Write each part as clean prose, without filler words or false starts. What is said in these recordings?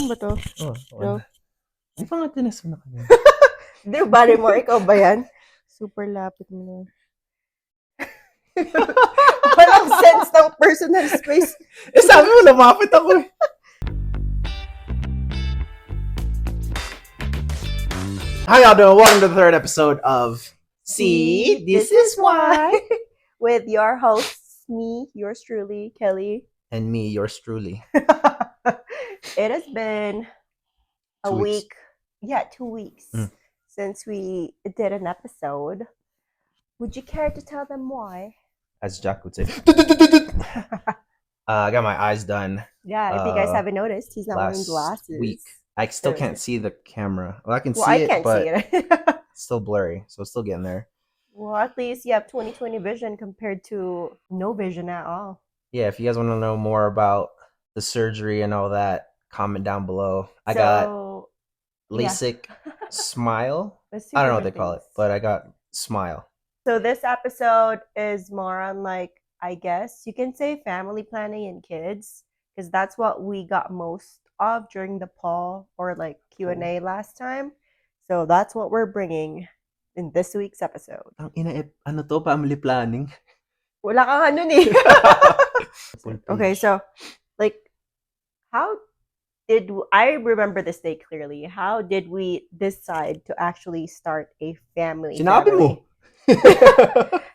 Saan ba to? Oh, No. Di ba nga tinas mo na kanina? Di ba, Remor? Ikaw ba yan? Super lapit mo na. Walang sense ng personal space. Sabi mo, lumapit ako eh. Hi, y'all doing? Welcome to the third episode of See, This Is Why. With your hosts, me, yours truly, Kelly. And me, yours truly. It has been a 2 weeks. week. Yeah, 2 weeks since we did an episode. Would you care to tell them why? As Jack would say. I got my eyes done. Yeah, if you guys haven't noticed, he's not wearing glasses. Week. I still can't see the camera. Well, I can see I it, can't but see it. it's still blurry, so it's still getting there. Well, at least you have 20/20 vision compared to no vision at all. Yeah, if you guys want to know more about the surgery and all that, comment down below. I got LASIK Smile. I don't know what they call it, but I got Smile. So this episode is more on, like, I guess you can say family planning and kids, because that's what we got most of during the poll or like Q&A last time. So that's what we're bringing in this week's episode. Ano to, family planning? Wala kang ano ni. Okay, so like, how did I remember this day clearly? How did we decide to actually start a family? Sinabi mo.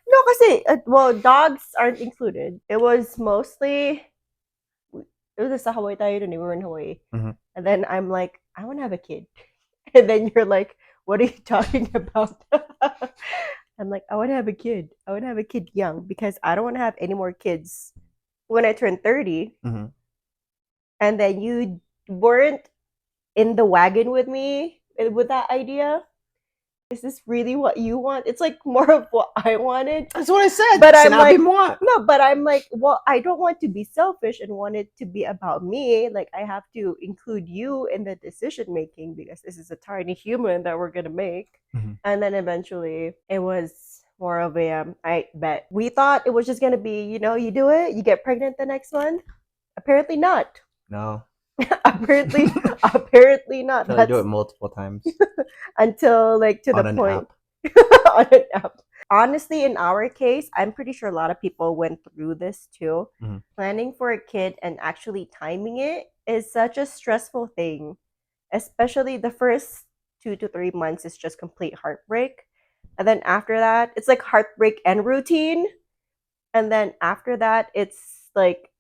No, kasi well, dogs aren't included. It was mostly sa Hawaii tayo dun, we were in Hawaii. Mm-hmm. And then I'm like, I want to have a kid. And then you're like, what are you talking about? I'm like, I want to have a kid. I want to have a kid young because I don't want to have any more kids when I turn 30. Mm-hmm. And then you weren't in the wagon with me with that idea. Is this really what you want? It's like more of what I wanted. That's what I said. But I'm like, no, but I'm like, well, I don't want to be selfish and want it to be about me. Like, I have to include you in the decision making because this is a tiny human that we're gonna make. Mm-hmm. And then eventually it was more of a I bet. We thought it was just gonna be, you do it, you get pregnant the next month. Apparently not. No. apparently not. I do it multiple times. Until like to on the an point app. on an app. Honestly, in our case, I'm pretty sure a lot of people went through this too. Mm-hmm. Planning for a kid and actually timing it is such a stressful thing. Especially the first 2 to 3 months is just complete heartbreak. And then after that, it's like heartbreak and routine. And then after that, it's like,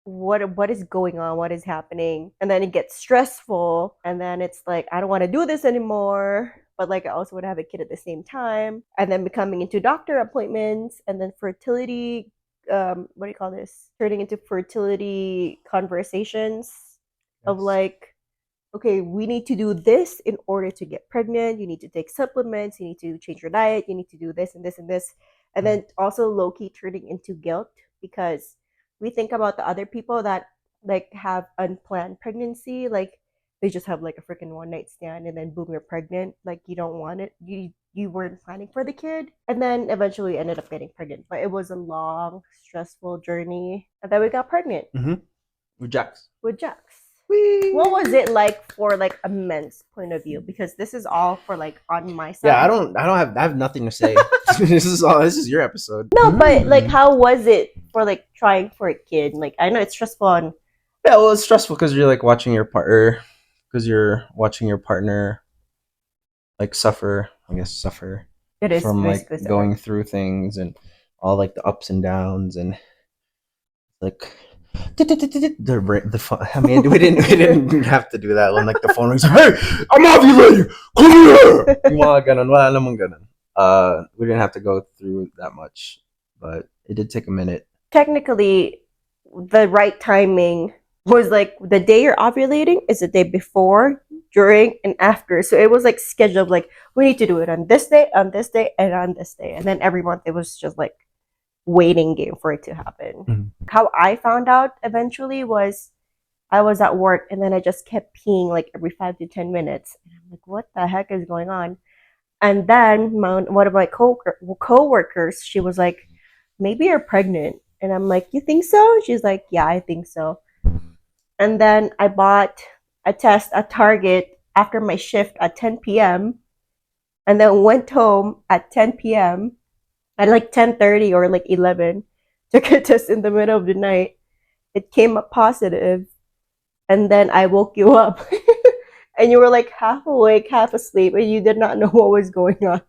what is going on, what is happening, and then it gets stressful, and then it's like, I don't want to do this anymore, but like I also want to have a kid at the same time, and then becoming into doctor appointments, and then fertility what do you call this, turning into fertility conversations. Of like, okay, we need to do this in order to get pregnant, you need to take supplements, you need to change your diet, you need to do this and this and this, and then also low-key turning into guilt because we think about the other people that like have unplanned pregnancy, like they just have like a freaking one night stand and then boom, you're pregnant. Like you don't want it. You weren't planning for the kid, and then eventually ended up getting pregnant. But it was a long, stressful journey, and then we got pregnant. Mm-hmm. With Jax. Whee! What was it like for like a men's point of view? Because this is all for like on my side. Yeah, I have nothing to say. This is your episode. No, but like, how was it for like trying for a kid? Like, I know it's stressful. Yeah, well, it's stressful because you're like watching your partner, like suffer. It is from like going through things and all like the ups and downs and like. The phone. I mean, we didn't have to do that when like the phone rings. Hey, I'm ovulating. Come here. We didn't have to go through that much, but it did take a minute. Technically, the right timing was like the day you're ovulating is the day before, during, and after. So it was like scheduled. Like we need to do it on this day, and on this day, and then every month it was just like waiting game for it to happen. Mm-hmm. How I found out eventually was I was at work and then I just kept peeing like every 5 to 10 minutes. And I'm like, what the heck is going on? And then one of my co-workers, she was like, maybe you're pregnant. And I'm like, you think so? She's like, yeah, I think so. And then I bought a test at Target after my shift at 10 p.m. and then went home at 10 p.m. at like 10:30 or like 11. Took a test in the middle of the night. It came up positive, and then I woke you up. And you were like half awake, half asleep, and you did not know what was going on.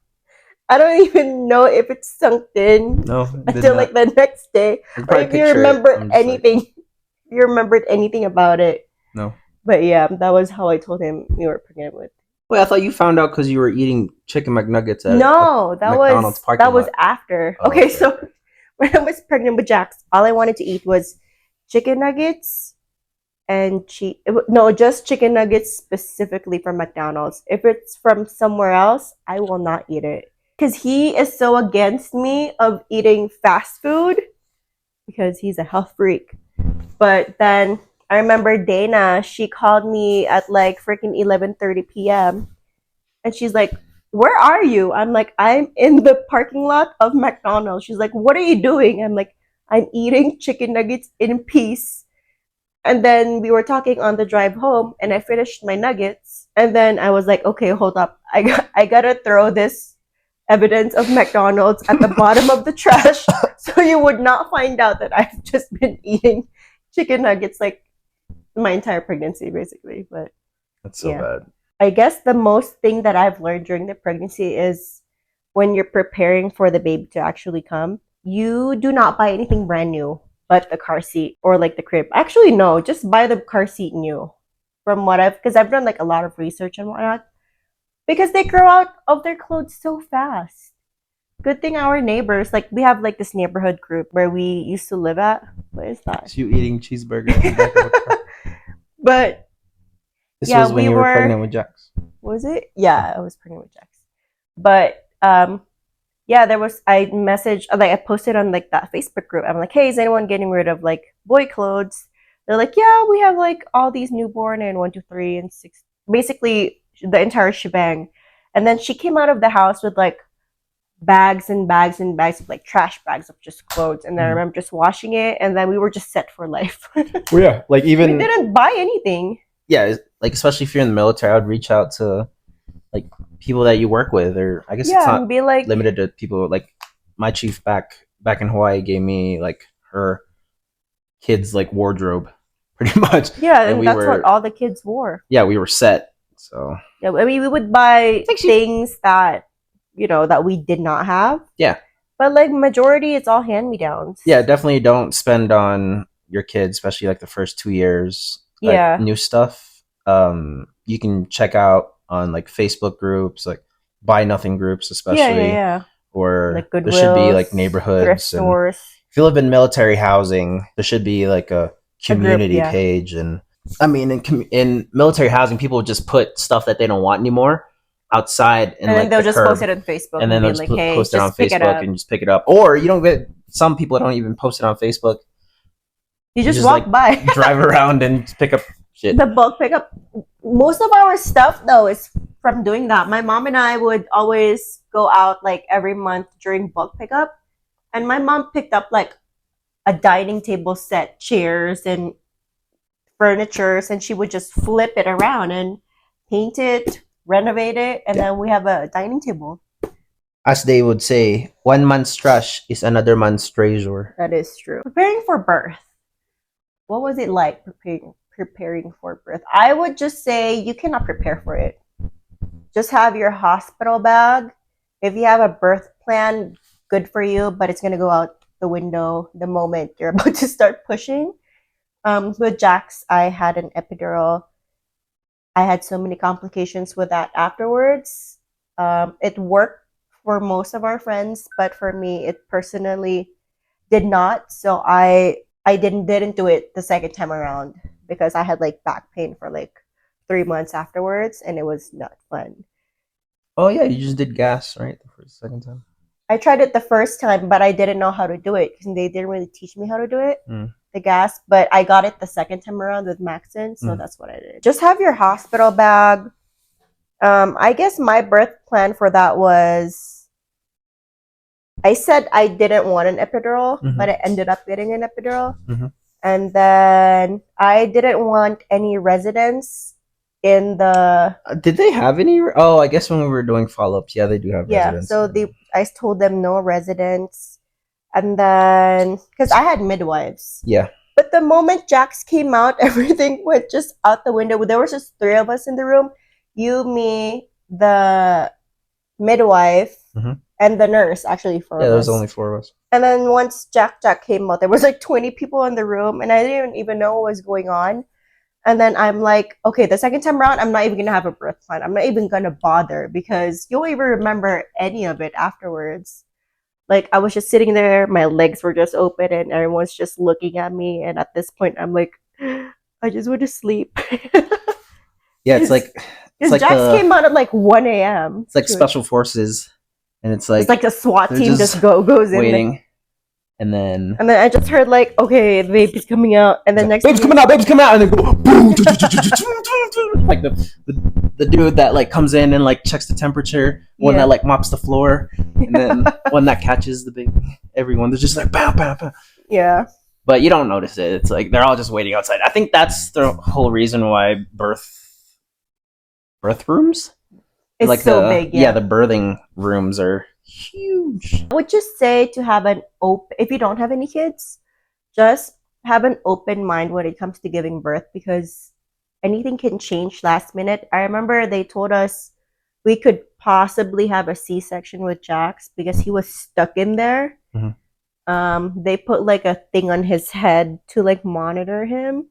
I don't even know if it sunk in No, it did until not. like the next day, I could or probably if you picture it. remember I'm just like, anything. If you remembered anything about it. no. But yeah, that was how I told him you were pregnant with. Wait, I thought you found out because you were eating chicken McNuggets at No, McDonald's parking that was lot. after. Oh, Okay, okay, so okay. when I was pregnant with Jax, all I wanted to eat was chicken nuggets and cheese. No, just chicken nuggets specifically from McDonald's. If it's from somewhere else, I will not eat it. Because he is so against me of eating fast food because he's a health freak. But then I remember Dana, she called me at like freaking 11:30 p.m. and she's like, "Where are you?" I'm like, "I'm in the parking lot of McDonald's." She's like, "What are you doing?" I'm like, "I'm eating chicken nuggets in peace." And then we were talking on the drive home, and I finished my nuggets. And then I was like, "Okay, hold up. I gotta throw this evidence of McDonald's at the bottom of the trash so you would not find out that I've just been eating chicken nuggets like my entire pregnancy, basically." But That's so yeah. bad. I guess the most thing that I've learned during the pregnancy is when you're preparing for the baby to actually come, you do not buy anything brand new but the car seat or like the crib. Actually, no, just buy the car seat new. From what because I've done like a lot of research and whatnot, because they grow out of their clothes so fast. Good thing our neighbors, like we have like this neighborhood group where we used to live at. What is that? So you eating cheeseburger in the back of a car. But This yeah, was when we you were were. pregnant with Jax. Was it? Yeah, I was pregnant with Jax. But yeah, there was I messaged like I posted on like that Facebook group. I'm like, hey, is anyone getting rid of like boy clothes? They're like, yeah, we have like all these newborn and 1, 2, 3 and 6, basically the entire shebang. And then she came out of the house with like bags and bags and bags of like trash bags of just clothes. And then I remember just washing it, and then we were just set for life. Well, yeah, like even we didn't buy anything. Yeah, like especially if you're in the military, I would reach out to like people that you work with, or I guess it's Yeah, not and be like, limited to people. Like my chief back in Hawaii gave me like her kids like wardrobe, pretty much. yeah, And and we that's what were all the kids wore. yeah, we were set. So Yeah, I mean, we would buy like things that that we did not have. Yeah, But like majority, it's all hand me downs. yeah, definitely don't spend on your kids, especially like the first 2 years. Like Yeah. new stuff. You can check out on like Facebook groups, like buy nothing groups, especially. Yeah. Or Like there should be Goodwills, like thrift neighborhoods, and stores. if you live in military housing, there should be like a community yeah. page. And I mean, in military housing, people just put stuff that they don't want anymore outside in And then like they'll the just curb, post it on Facebook and then be they'll just like, hey, post it on just pick it Facebook up. and just pick it up. Or you don't get some people don't even post it on Facebook. You just walk like by. drive around and pick up shit. The bulk pickup. Most of our stuff though is from doing that. My mom and I would always go out like every month during bulk pickup, and my mom picked up like a dining table set, chairs and furnitures, and she would just flip it around and paint it, renovate it, and then we have a dining table. As they would say, 1 month's trash is another month's treasure. That is true. Preparing for birth. What was it like preparing for birth? I would just say you cannot prepare for it. Just have your hospital bag. If you have a birth plan, good for you, but it's gonna go out the window the moment you're about to start pushing. With Jax, I had an epidural. I had so many complications with that afterwards. It worked for most of our friends, but for me, it personally did not. So I didn't do it the second time around because I had like back pain for like 3 months afterwards, and it was not fun. Oh yeah, you just did gas, right? The first second time. I tried it the first time, but I didn't know how to do it because they didn't really teach me how to do it. The gas, but I got it the second time around with Maxon, so that's what I did. Just have your hospital bag. I guess my birth plan for that was I said I didn't want an epidural, but I ended up getting an epidural. And then I didn't want any residence in the Did they have any? Oh, I guess when we were doing follow-ups, yeah, they do have yeah. residents. So I told them no residents, and then because I had midwives. Yeah. But the moment Jax came out, everything went just out the window. There was just three of us in the room. You, me, the midwife, and the nurse, actually four Yeah, of there was us. only 4 of us. And then once Jack came out, there was like 20 people in the room, and I didn't even know what was going on. And then I'm like, okay, the second time around, I'm not even gonna have a birth plan. I'm not even gonna bother because you won't even remember any of it afterwards. Like I was just sitting there, my legs were just open, and everyone's just looking at me. And at this point, I'm like, I just want to sleep. Yeah, it's like Jax came out at like 1 a.m. It's like special forces, and it's like the SWAT team just goes in waiting, and then I just heard like, okay, the baby's coming out, and then next baby's coming out, and then go boom, like the dude that like comes in and like checks the temperature, one that like mops the floor, and then one that catches the baby. Everyone, they're just like bam, bam, bam. Yeah. But you don't notice it. It's like they're all just waiting outside. I think that's the whole reason why birth rooms, it's like so big. Yeah, the birthing rooms are huge. I would just say to have an open, if you don't have any kids, just have an open mind when it comes to giving birth because anything can change last minute. I remember they told us we could possibly have a C-section with Jax because he was stuck in there. They put like a thing on his head to like monitor him.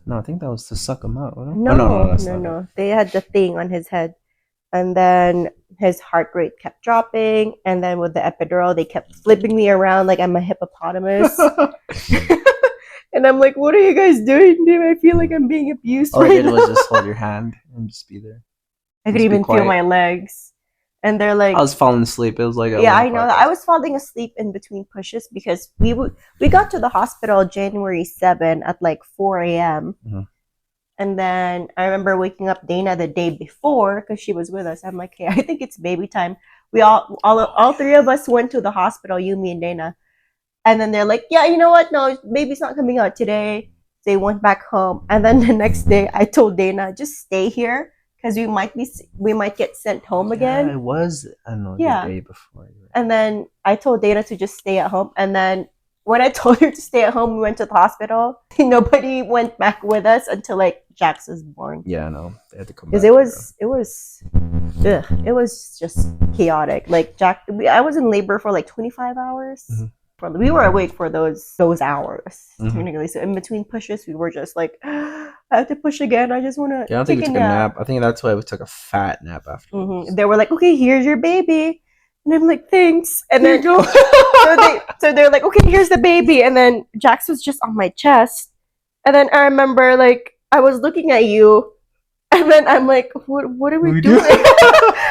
No, I think that was to suck him out. No. They had the thing on his head. And then his heart rate kept dropping. And then with the epidural, they kept flipping me around like I'm a hippopotamus. And I'm like, what are you guys doing? I feel like I'm being abused. All I did was just hold your hand and just be there. I could even feel my legs. And they're like, I was falling asleep. It was like yeah, I know that. I was falling asleep in between pushes because we got to the hospital January 7 at like 4 a.m. And then I remember waking up Dana the day before because she was with us. I'm like, hey, I think it's baby time. We all three of us went to the hospital, you, me, and Dana. And then they're like, yeah, you know what? No, baby's not coming out today. They went back home. And then the next day, I told Dana, just stay here because we might get sent home again. Yeah, it was the day before. And then I told Dana to just stay at home. And then when I told her to stay at home, we went to the hospital. Nobody went back with us until like Jax was born. Yeah, no, they had to come back. Because it was just chaotic. Like I was in labor for like 25 hours. We were awake for those hours technically. So in between pushes, we were just like, I have to push again. I just want to. Yeah, I don't think we took a nap. I think that's why we took a fat nap after. They were like, okay, here's your baby. And I'm like, thanks. And then so they're like, okay, here's the baby. And then Jax was just on my chest. And then I remember like I was looking at you. And then I'm like, what are we doing?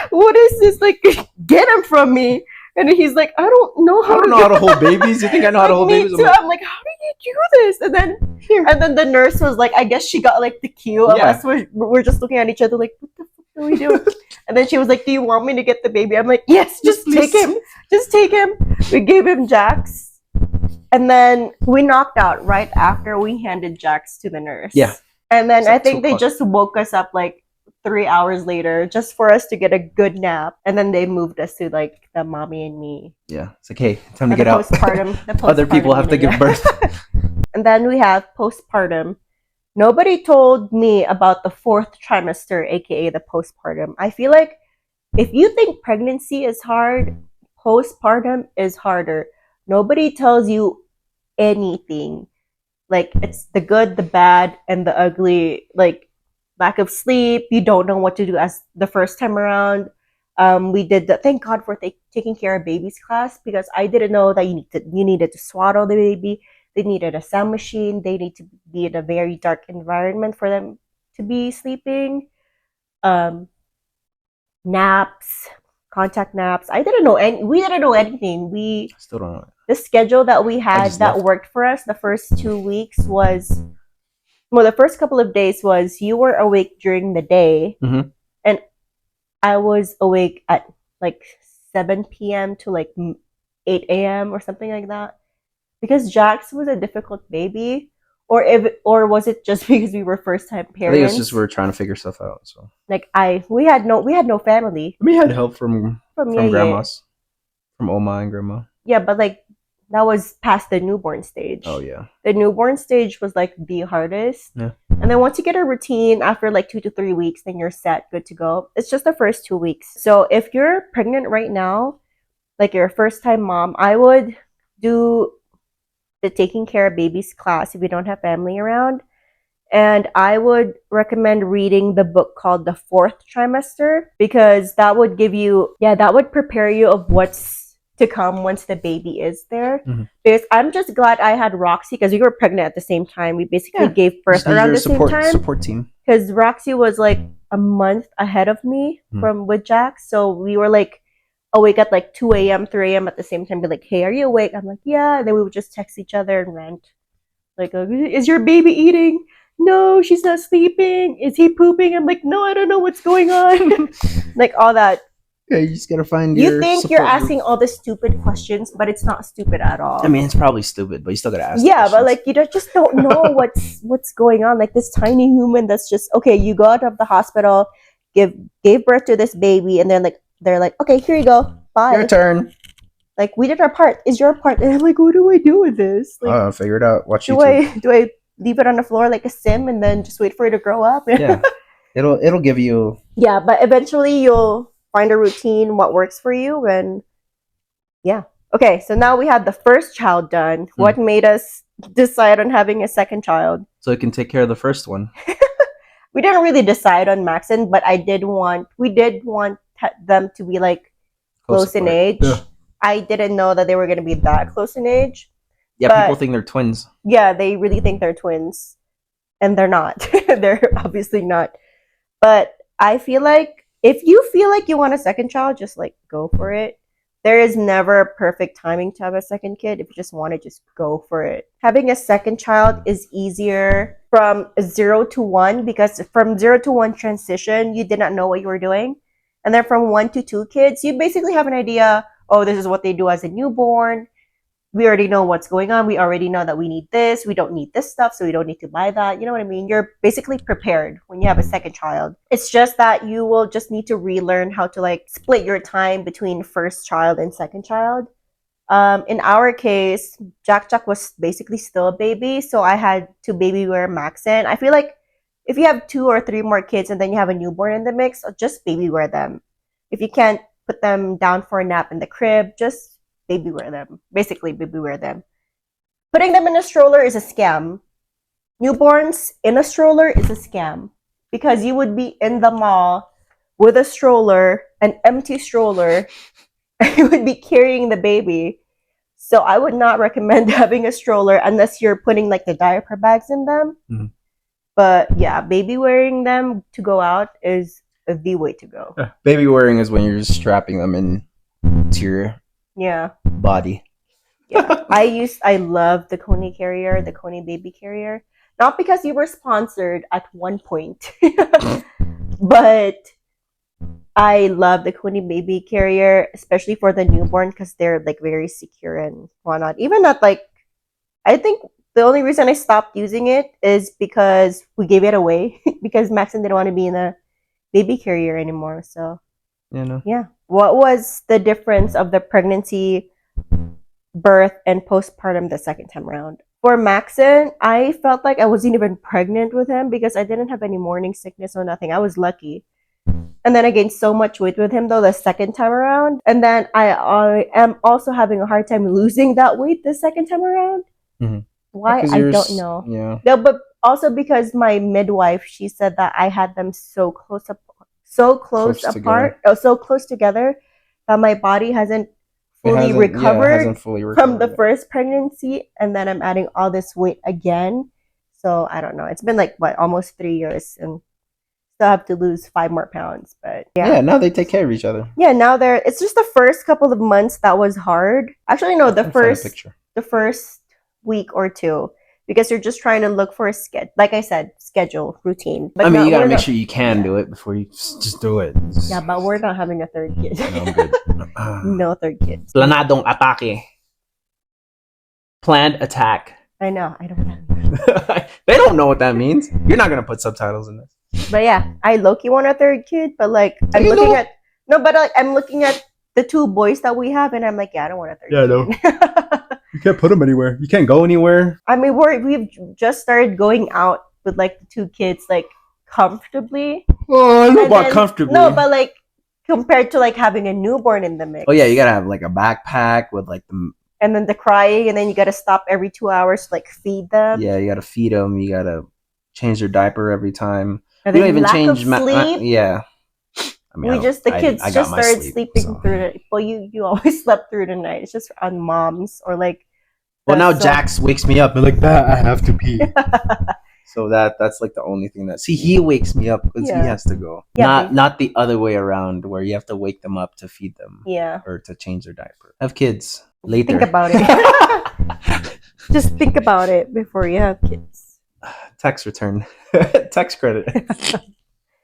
What is this? Like, get him from me. And he's like, I don't know how to hold babies. You think I know how to hold babies? I'm like, how do you do this? And then the nurse was like, I guess she got like the cue of us. We're just looking at each other like, what the fuck are we doing? And then she was like, do you want me to get the baby? I'm like, yes, just take him. Just take him. We gave him Jax. And then we knocked out right after we handed Jax to the nurse. Yeah. And then I think they just woke us up like 3 hours later just for us to get a good nap. And then they moved us to like the mommy and me. Yeah. It's like, hey, time to get out. Postpartum. Other people have to give birth. And then we have postpartum. Nobody told me about the 4th trimester, aka the postpartum. I feel like if you think pregnancy is hard, postpartum is harder. Nobody tells you anything. Like it's the good, the bad, and the ugly. Like lack of sleep. You don't know what to do as the first time around. We did the thank God for taking care of babies class because I didn't know that you needed to swaddle the baby. They needed a sound machine. They need to be in a very dark environment for them to be sleeping. Naps, contact naps. We didn't know anything. We still don't know. The schedule that we had that worked for us the first 2 weeks was, well, the first couple of days was you were awake during the day, and I was awake at like 7 p.m. to like 8 a.m. or something like that. Because Jax was a difficult baby. or was it just because we were first time I think it's parents? just we were trying to figure stuff out. So Like we had no family we had help from yeah. grandmas, from Oma and grandma. Yeah, but like that was past the newborn stage. Oh yeah. The newborn stage was like the hardest. Yeah. And then once you get a routine after like 2 to 3 weeks, then you're set, good to go. It's just the first 2 weeks. So if you're pregnant right now, like you're a first time mom, I would do the taking care of babies class if you don't have family around. And I would recommend reading the book called The Fourth Trimester, because that would that would prepare you of what's to come once the baby is there. Mm-hmm. Because I'm just glad I had Roxy, because we were pregnant at the same time. We basically gave birth around the same time. Support team. Because Roxy was like a month ahead of me with Jack. So we were like awake at like 2 a.m., 3 a.m. at the same time, be like, hey, are you awake? I'm like, yeah. And then we would just text each other and rant. Like, is your baby eating? No, she's not sleeping. Is he pooping? I'm like, no, I don't know what's going on. Like all that. Yeah, you just gotta find You think you're asking all the stupid questions, but it's not stupid at all. I mean, it's probably stupid, but you still gotta ask. Yeah, but like you just don't know what's going on. Like this tiny human that's just okay. You go out of the hospital, gave birth to this baby, and then like they're like, okay, here you go, bye. Your turn. Like we did our part. Is your part? And I'm like, what do I do with this? Like, figure it out. Watch YouTube. Do I leave it on the floor like a sim and then just wait for it to grow up? Yeah, it'll give you. Yeah, but eventually you'll find a routine, what works for you, and yeah. Okay, so now we had the first child done. What made us decide on having a second child? So it can take care of the first one. We didn't really decide on Maxon, but we did want them to be like close in age. Yeah. I didn't know that they were going to be that close in age. Yeah, people think they're twins. Yeah, they really think they're twins. And they're not. They're obviously not. But I feel like if you feel like you want a second child, just like go for it. There is never a perfect timing to have a second kid. If you just want to, just go for it. Having a second child is easier from 0 to 1, because from 0 to 1 transition, you did not know what you were doing. And then from 1 to 2 kids, you basically have an idea, oh, this is what they do as a newborn. We already know what's going on. We already know that we need this. We don't need this stuff, so we don't need to buy that. You know what I mean? You're basically prepared when you have a second child. It's just that you will just need to relearn how to like split your time between first child and second child. In our case, Jack was basically still a baby, so I had to baby wear Maxon. I feel like if you have 2 or 3 more kids and then you have a newborn in the mix, just baby wear them. If you can't put them down for a nap in the crib, just baby wear them. Basically, baby wear them. Putting them in a stroller is a scam. Newborns in a stroller is a scam, because you would be in the mall with a stroller, an empty stroller, and you would be carrying the baby. So I would not recommend having a stroller unless you're putting like the diaper bags in them. Mm-hmm. But yeah, baby wearing them to go out is the way to go. Baby wearing is when you're just strapping them into your body. Yeah, I love the Coney carrier, the Coney baby carrier. Not because you were sponsored at one point, but I love the Coney baby carrier, especially for the newborn, because they're like very secure and whatnot. Even at like, I think the only reason I stopped using it is because we gave it away because Maxon didn't want to be in a baby carrier anymore. So yeah. What was the difference of the pregnancy, birth, and postpartum the second time around? For Maxon, I felt like I wasn't even pregnant with him because I didn't have any morning sickness or nothing. I was lucky. And then I gained so much weight with him though the second time around. And then I am also having a hard time losing that weight the second time around. Mm-hmm. Why? I don't know. Yeah. No, but also because my midwife, she said that I had them so close together that my body hasn't fully recovered from the first pregnancy, and then I'm adding all this weight again. So I don't know. It's been like almost 3 years, and still have to lose 5 more pounds. But yeah, now they take care of each other. Yeah, now it's just the first couple of months that was hard. Actually, no, the first week or 2. Because you're just trying to look for a like I said, schedule, routine. But you gotta make sure you can do it before you just do it. Yeah, but we're not having a third kid. No, I'm good. No third kid. Planadong atake. Planned attack. I know. I don't know. They don't know what that means. You're not gonna put subtitles in this. But yeah, I low-key want a third kid, but like I'm You looking know- at no, but like I'm looking at the two boys that we have, and I'm like, yeah, I don't want a third Yeah, I know. kid. You can't put them anywhere. You can't go anywhere. I mean, we've just started going out with like the two kids like comfortably. Oh, I know And about then- comfortably. No, but like compared to like having a newborn in the mix. Oh yeah, you gotta have like a backpack with like the. And then the crying, and then you gotta stop every 2 hours to like feed them. Yeah, you gotta feed them. You gotta change their diaper every time. And You then don't even lack change. of sleep. Yeah. I mean, We just the kids I got just my started sleep, sleeping so. through the. Well, you always slept through the night. It's just on moms or like. Well, now so- Jax wakes me up and like that. I have to pee. So that's like the only thing that. See, he wakes me up because Yeah. he has to go. Yeah, Not the other way around where you have to wake them up to feed them Yeah. or to change their diaper. Have kids later. Think about it. Just think about it before you have kids. Tax return, tax credit.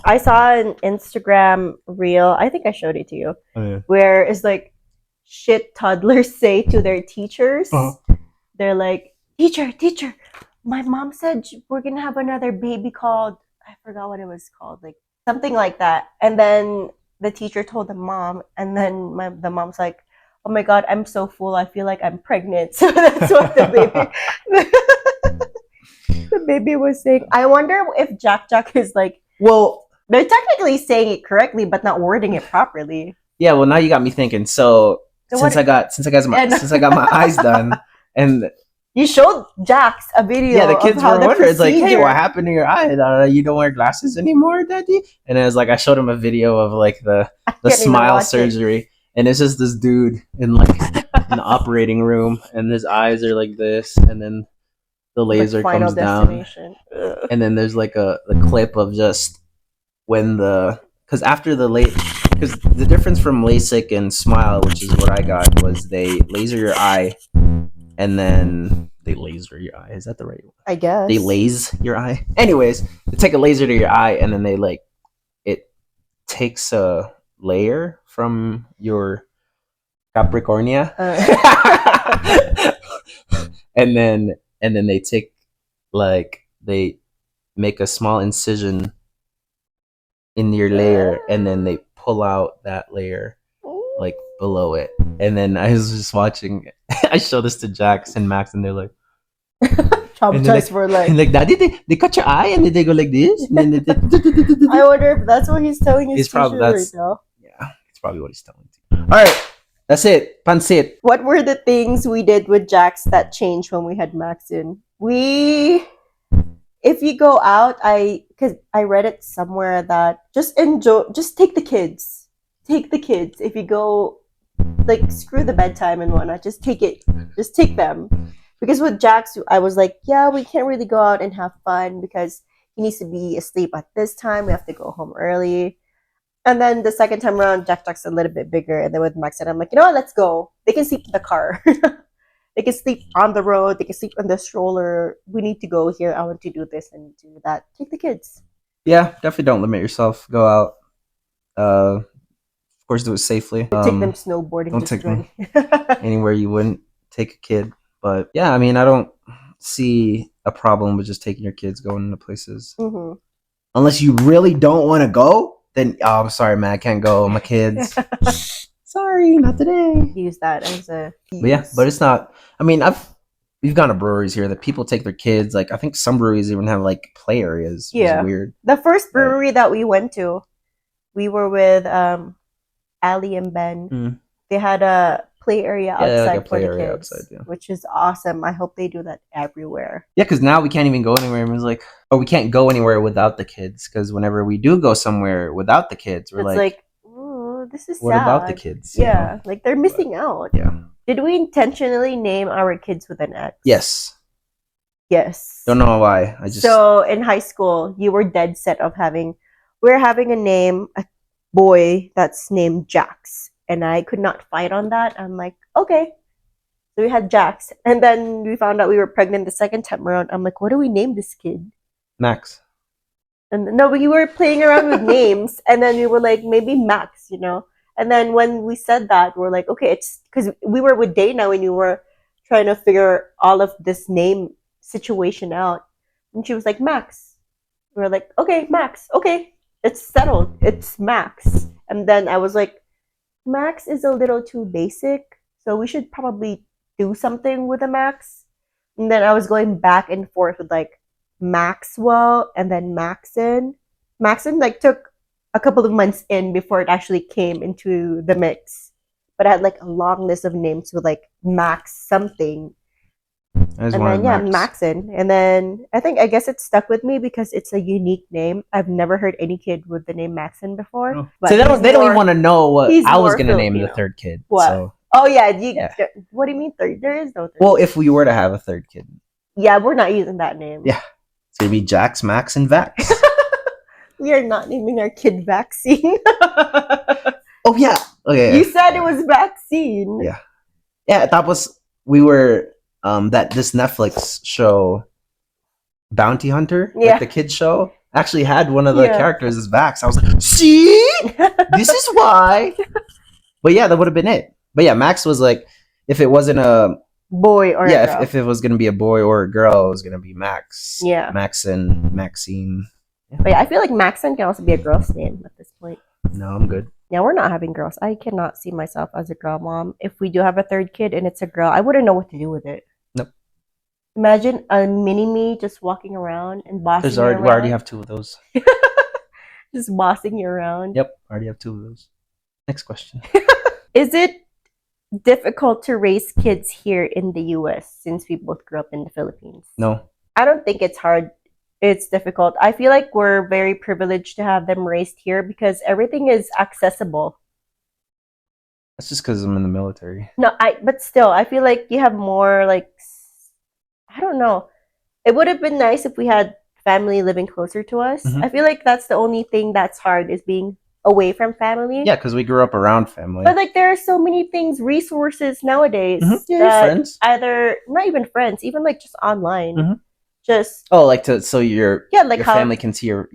I saw an Instagram reel. I think I showed it to you. Oh, yeah. Where it's like shit toddlers say to their teachers. Uh-huh. They're like, teacher, my mom said we're gonna have another baby called, I forgot what it was called, like something like that. And then the teacher told the mom, and then the mom's like, oh my god, I'm so full, I feel like I'm pregnant. So that's what the baby the baby was saying. I wonder if Jack is like, Well, they're technically saying it correctly but not wording it properly. yeah. Well, now you got me thinking. So So since what- I got my eyes done, and You showed Jax a video. yeah, the kids of how were the wondering. It's like, hey, procedure- what happened to your eye? You don't wear glasses anymore, Daddy? And it was like I showed him a video of like the can't even smile watch it. surgery, and it's just this dude in like an operating room, and his eyes are like this, and then the laser Like Final comes down, Destination. Ugh. and then there's like the clip of just when because after because the difference from LASIK and Smile, which is what I got, was they laser your eye, and then they laser your eye. Is that the right one? I guess. They laze your eye. Anyways, they take a laser to your eye, and then they like it takes a layer from your Capricornia, and then they take they make a small incision in your layer, and then they pull out that layer like below it. And then I was just watching. I show this to Jax and Max, and they're like, traumatized for like. and like, Daddy, they cut your eye, and then they go like this, and then I wonder if that's what he's telling his He's probably- teacher right that's- now. yeah, it's probably what he's telling you. All right, that's it. Pansit. What were the things we did with Jax that changed when we had Max in? If you go out, because I read it somewhere that just take the kids. Take the kids. If you go, like, screw the bedtime and whatnot, just take them. Because with Jax, I was like, yeah, we can't really go out and have fun because he needs to be asleep at this time. We have to go home early. And then the second time around, Jack's a little bit bigger. And then with Max, and I'm like, you know what, let's go. They can sleep in the car. They can sleep on the road. They can sleep on the stroller. We need to go here. I want to do this and do that. Take the kids. Yeah, definitely don't limit yourself. Go out. Of course, do it safely. Take them snowboarding. don't just take them. running. Anywhere you wouldn't take a kid. But yeah, I mean, I don't see a problem with just taking your kids going into places. Mhm. Unless you really don't want to go, then I'm sorry, man, I can't go. My kids. Sorry, not today. Use that as a. But yeah, but it's not. I mean, we've gone to breweries here that people take their kids. Like I think some breweries even have like play areas. Which Yeah. is weird. The first brewery that we went to, we were with Ali and Ben. Mm. They had a play area Yeah, outside like a for play the area kids, outside, yeah. which is awesome. I hope they do that everywhere. Yeah, because now we can't even go anywhere. And it's like, or we can't go anywhere without the kids. Because whenever we do go somewhere without the kids, we're It's like, ooh, this is what sad. about the kids? you Yeah, know? like they're missing out. Yeah. Did we intentionally name our kids with an X? Yes. Yes. Don't know why. I just. So in high school, you were dead set of we're having a boy that's named Jax. And I could not fight on that. I'm like, okay. So we had Jax. And then we found out we were pregnant the second time around. I'm like, what do we name this kid? Max. And no, we were playing around with names. And then we were like, maybe Max, you know? And then when we said that, we're like, okay, it's because we were with Dana when you were trying to figure all of this name situation out. And she was like, Max. We were like, okay, Max, okay, it's settled. It's Max. And then I was like, Max is a little too basic, so we should probably do something with a Max. And then I was going back and forth with like Maxwell and then Maxon. Maxon like took a couple of months in before it actually came into the mix. But I had like a long list of names with like Max something. I just And wanted then yeah, Max. Maxon. And then I guess it stuck with me because it's a unique name. I've never heard any kid with the name Maxon before. Oh. But So they don't even more- want to know what he's I was more gonna name the Filipino. third kid. What? So Oh yeah, Yeah. what do you mean third? There is no third. well, if we were to have a third kid, Yeah, we're not using that name. Yeah. it's gonna be Jax, Max, and Vax. We are not naming our kid vaccine. Oh yeah. Okay. You said it was vaccine. Yeah. Yeah, that was we were that this Netflix show Bounty Hunter, Yeah. like the kids show, actually had one of the Yeah. characters as Vax. I was like, see? This is why. But yeah, that would have been it. But yeah, Max was like, if it wasn't a Boy or yeah, girl. if it was gonna be a boy or a girl, it was gonna be Max. Yeah. Max and Maxine. But yeah, I feel like Maxon can also be a girl's name at this point. No, I'm good. Yeah, we're not having girls. I cannot see myself as a girl mom. If we do have a third kid and it's a girl, I wouldn't know what to do with it. Nope. Imagine a mini me just walking around and bossing There's you already around. we already have two of those. Just bossing you around. Yep, I already have two of those. Next question. Is it difficult to raise kids here in the US since we both grew up in the Philippines? No. I don't think it's hard. It's difficult. I feel like we're very privileged to have them raised here because everything is accessible. That's just because I'm in the military. No, but still, I feel like you have more like I don't know. It would have been nice if we had family living closer to us. Mhm. I feel like that's the only thing that's hard is being away from family. Yeah, because we grew up around family. But like there are so many things, resources nowadays Mhm. Yeah, that friends. either not even friends, even like just online. Mhm. Just Oh, like so your like your how family can see your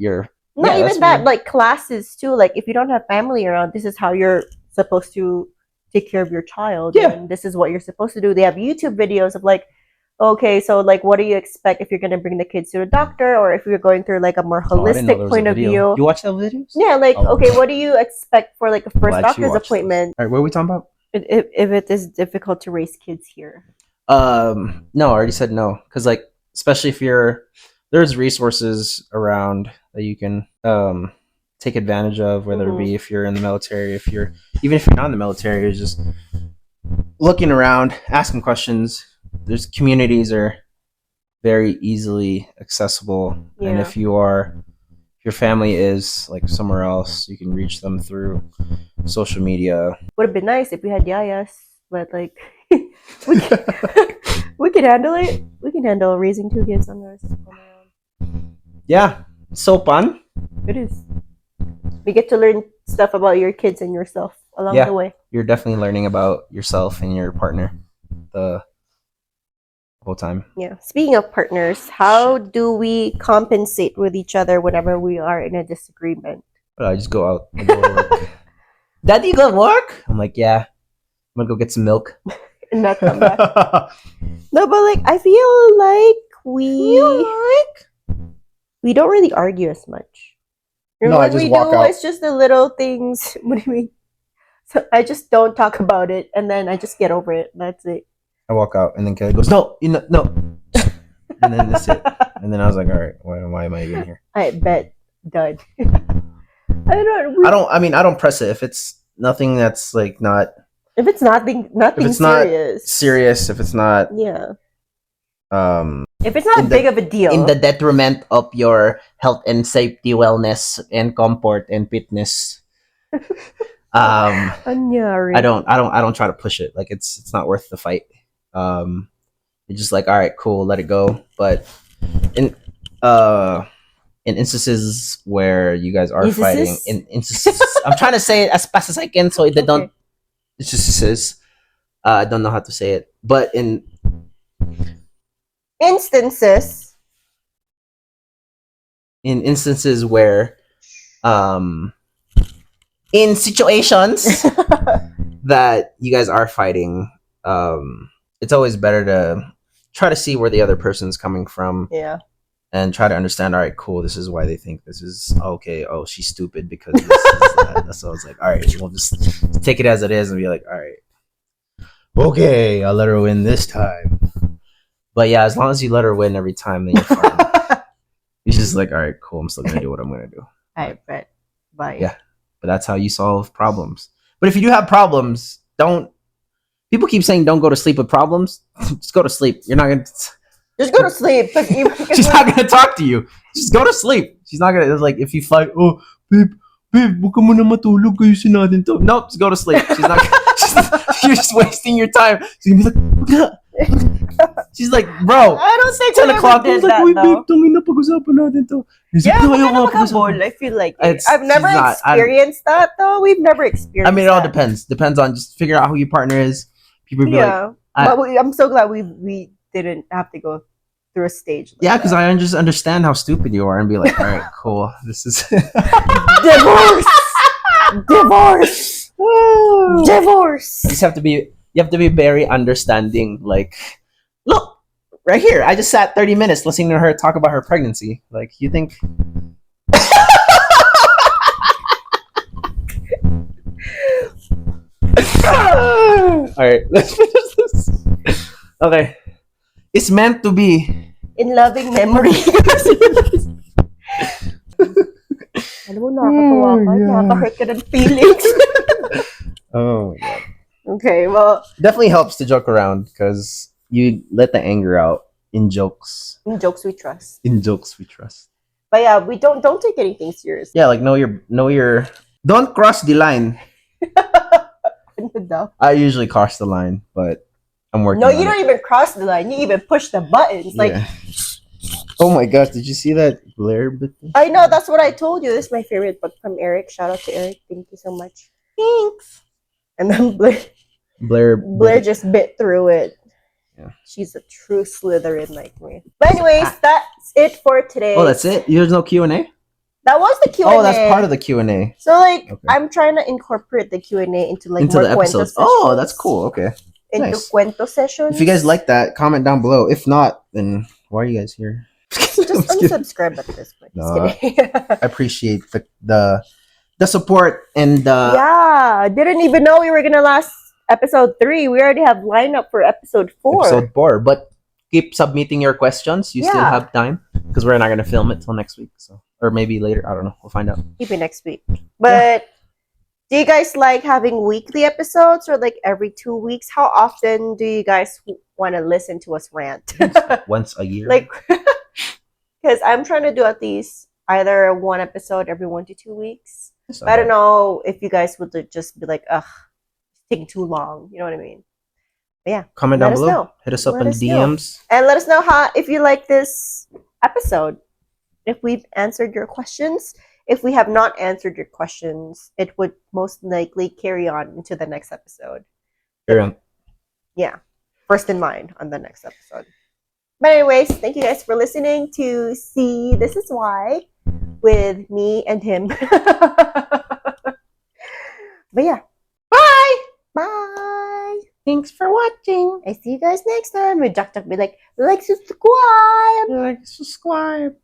not yeah, that's even that, weird. like classes too. Like if you don't have family around, this is how you're supposed to take care of your child. Yeah. And this is what you're supposed to do. They have YouTube videos of like, okay, so like what do you expect if you're gonna bring the kids to a doctor or if you're going through like a more Oh, I didn't know there holistic was point a of video. view. You watch those videos? Yeah, like Oh. okay, what do you expect for like a first I'll actually doctor's watch those. appointment All right, what are we talking about? if it is difficult to raise kids here? No, I already said no because like especially if there's resources around that you can take advantage of, whether it be if you're in the military, if you're not in the military, it's just looking around, asking questions. There's communities are very easily accessible, and Yeah. if your family is like somewhere else, you can reach them through social media. Would have been nice if we had yayas, but like we can, we can handle it. We can handle raising two kids on our own. Yeah, so fun. It is. We get to learn stuff about your kids and yourself along Yeah. the way. You're definitely learning about yourself and your partner the whole time. Yeah. Speaking of partners, how do we compensate with each other whenever we are in a disagreement? But I just go out and go to work. Daddy, you go to work? I'm like, yeah. I'm gonna go get some milk. And not come back. No, but like I feel like we don't really argue as much. No, I What just we walk do, out. it's just the little things. What do you mean? So I just don't talk about it, and then I just get over it. That's it. I walk out, and then Kelly goes, no, no. And then that's it. And then I was like, all right, why am I even here? I bet done. I don't press it. If it's nothing that's like not If it's nothing if it's not serious. serious, if it's not Yeah. um If it's not in big of a deal. in the detriment of your health and safety, wellness and comfort and fitness. Anyari. I don't try to push it. Like it's not worth the fight. It's just like, all right, cool, let it go. But in instances where you guys are fighting, in instances, I'm trying to say it as fast as I can so they don't. It's just I don't know how to say it, but in instances where in situations that you guys are fighting, it's always better to try to see where the other person's coming from. Yeah. And try to understand. All right, cool. This is why they think this is okay. Oh, she's stupid because this is that. So I was like, all right, we'll just take it as it is and be like, all right, okay, I'll let her win this time. But yeah, as long as you let her win every time, then you're fine. You're just like, all right, cool. I'm still gonna do what I'm gonna do. I bet. Bye. Yeah, but that's how you solve problems. But if you do have problems, don't. People keep saying don't go to sleep with problems. Just go to sleep. You're not gonna. Just go to sleep. She's not gonna talk to you. Just go to sleep. She's not gonna. It's like if you fight. Oh, babe, wag ka muna matulog. Ayusin natin to. Nope, just go to sleep. She's not. You're just wasting your time. She's gonna be like, she's like, bro. I don't think 10 I o'clock. ever I did was like, that, wait, though. babe, tungin na pag-usapan natin to. He's Yeah, like, no, "Ayaw mo I feel like It's- I've never she's not- experienced that though. We've never experienced. I mean, it all that. depends on just figure out who your partner is. People be like, Yeah, but I'm so glad we didn't have to go through a stage. Like yeah, because that. I just understand how stupid you are and be like, all right, cool. This is Divorce. Divorce. Divorce. You just have to be. You have to be very understanding. Like, look, right here. I just sat 30 minutes listening to her talk about her pregnancy. Like, you think? All right, let's finish this. Okay, it's meant to be. In loving memory. Alam mo, nakakatawa ka. Yeah. Nakaka-hurt ka ng feelings. Oh my god. Okay, well, Definitely helps to joke around because you let the anger out in jokes. in jokes we trust. In jokes we trust. But yeah, we don't take anything serious. Yeah, like know your. Don't cross the line. Ano daw? I usually cross the line, but I'm working. No, on you don't it. even cross the line. You even push the buttons. Like, Yeah. Oh my gosh! Did you see that Blair bit? I know, that's what I told you. This is my favorite book from Eric. Shout out to Eric. Thank you so much. Thanks. And then Blair just bit through it. Yeah. She's a true Slytherin like me. But anyways, that's it for today. Oh, that's it. There's no Q&A. That was the Q&A. Oh, that's part of the Q&A. So like, Okay. I'm trying to incorporate the Q&A into like Into more the cuento episodes. sessions. Oh, that's cool. Okay. Into Nice. cuento sessions. If you guys like that, comment down below. If not, then why are you guys here? just I'm just kidding. unsubscribe at this point. Just No. kidding. I appreciate the support and Yeah, didn't even know we were gonna last episode 3. We already have lineup for episode 4. episode 4. But keep submitting your questions. You still Yeah. have time because we're not gonna film it till next week. So or maybe later. I don't know. We'll find out. Maybe next week. But do you guys like having weekly episodes or like every 2 weeks? How often do you guys want to listen to us rant? Once a year. Like, because I'm trying to do at least either one episode every 1 to 2 weeks. It's But I don't know if you guys would just be like, ugh, it's taking too long. You know what I mean? But yeah, Comment let down us below. know. Hit us up Let in us know. DMs. And let us know how if you like this episode. If we've answered your questions. If we have not answered your questions, it would most likely carry on into the next episode. Carry on. Yeah. First in mind on the next episode. But anyways, thank you guys for listening to See This Is Why with me and him. But yeah. Bye! Bye! Thanks for watching. I see you guys next time. With Jack be like subscribe! Like, subscribe.